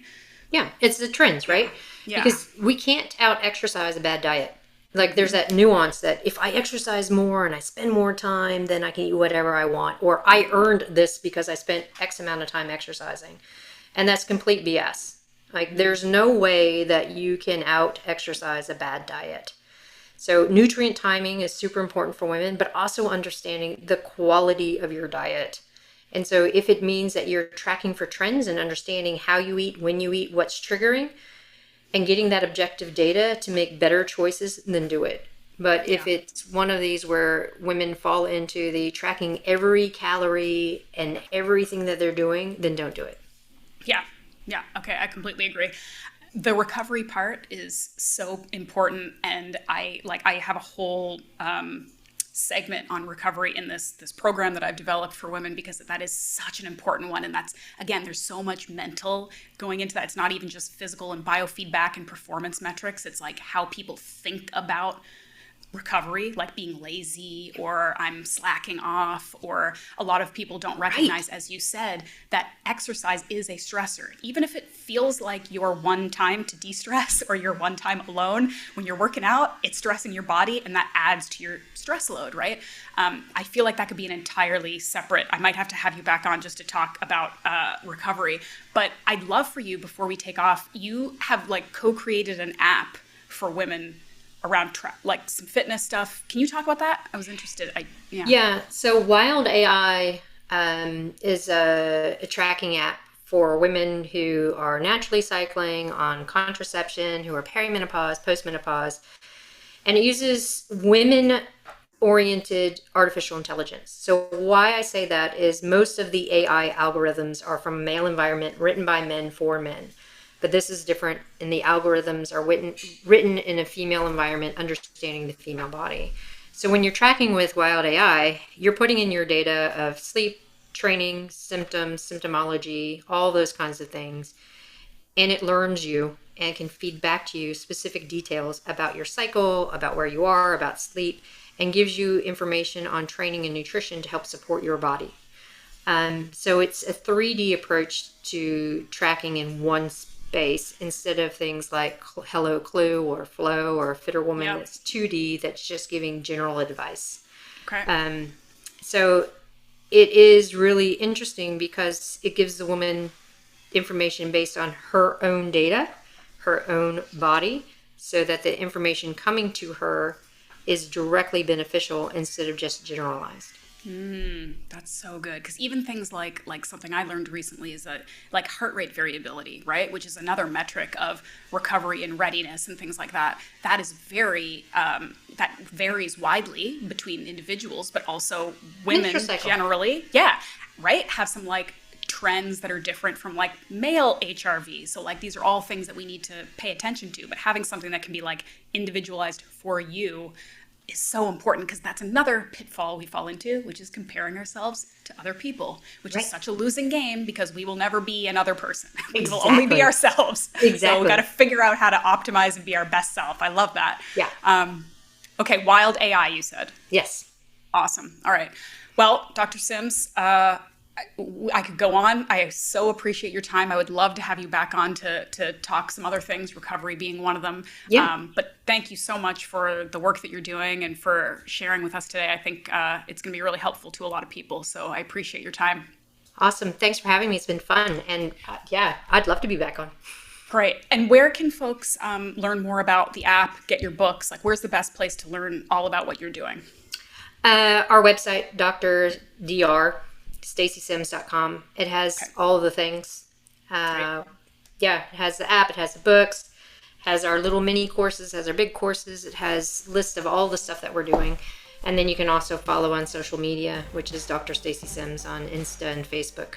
Yeah, it's the trends, right? Yeah. Because we can't out-exercise a bad diet. Like there's that nuance that if I exercise more and I spend more time, then I can eat whatever I want. Or I earned this because I spent X amount of time exercising. And that's complete BS. Like there's no way that you can out-exercise a bad diet. So nutrient timing is super important for women, but also understanding the quality of your diet. And so if it means that you're tracking for trends and understanding how you eat, when you eat, what's triggering, and getting that objective data to make better choices, then do it. But if it's one of these where women fall into the tracking every calorie and everything that they're doing, then don't do it. Yeah. Okay. I completely agree. The recovery part is so important. And I have a whole segment on recovery in this program that I've developed for women, because that is such an important one. And that's, again, there's so much mental going into that. It's not even just physical and biofeedback and performance metrics. It's like how people think about recovery, like being lazy or I'm slacking off, or a lot of people don't recognize, as you said, that exercise is a stressor. Even if it feels like your one time to de-stress or your one time alone, when you're working out, it's stressing your body, and that adds to your stress load, right? I feel like that could be an entirely separate, I might have to have you back on just to talk about recovery, but I'd love for you, before we take off, you have like co-created an app for women around like some fitness stuff. Can you talk about that? I was interested. Yeah. So Wild AI is a tracking app for women who are naturally cycling, on contraception, who are perimenopause, postmenopause, and it uses women-oriented artificial intelligence. So why I say that is most of the AI algorithms are from a male environment, written by men for men. But this is different, and the algorithms are written in a female environment, understanding the female body. So when you're tracking with Wild AI, you're putting in your data of sleep, training, symptoms, symptomology, all those kinds of things, and it learns you and can feed back to you specific details about your cycle, about where you are, about sleep, and gives you information on training and nutrition to help support your body. So it's a 3D approach to tracking in one space, instead of things like Hello Clue or Flow or Fitter Woman. Yep. It's 2D, that's just giving general advice. Okay. So it is really interesting because it gives the woman information based on her own data, her own body, so that the information coming to her is directly beneficial instead of just generalized. That's so good. Because even things like something I learned recently is that like heart rate variability, right? Which is another metric of recovery and readiness and things like that. That is that varies widely between individuals, but also women generally. Yeah. Right. Have some like trends that are different from like male HRV. So like these are all things that we need to pay attention to, but having something that can be like individualized for you is so important, because that's another pitfall we fall into, which is comparing ourselves to other people, which is such a losing game, because we will never be another person. We will only be ourselves. So we got to figure out how to optimize and be our best self. I love that. Yeah. Okay, wild AI, you said. Yes. Awesome. All right. Well, Dr. Sims, I could go on. I so appreciate your time. I would love to have you back on to talk some other things, recovery being one of them. Yeah. But thank you so much for the work that you're doing and for sharing with us today. I think it's going to be really helpful to a lot of people. So I appreciate your time. Awesome. Thanks for having me. It's been fun. And yeah, I'd love to be back on. Great. And where can folks learn more about the app, get your books? Like, where's the best place to learn all about what you're doing? Our website, Dr. StacySims.com. It has all of the things. Yeah, it has the app, it has the books, has our little mini courses, has our big courses, it has lists of all the stuff that we're doing. And then you can also follow on social media, which is Dr. Stacy Sims on Insta and Facebook.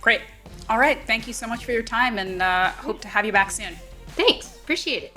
Great. All right. Thank you so much for your time, and hope to have you back soon. Thanks. Appreciate it.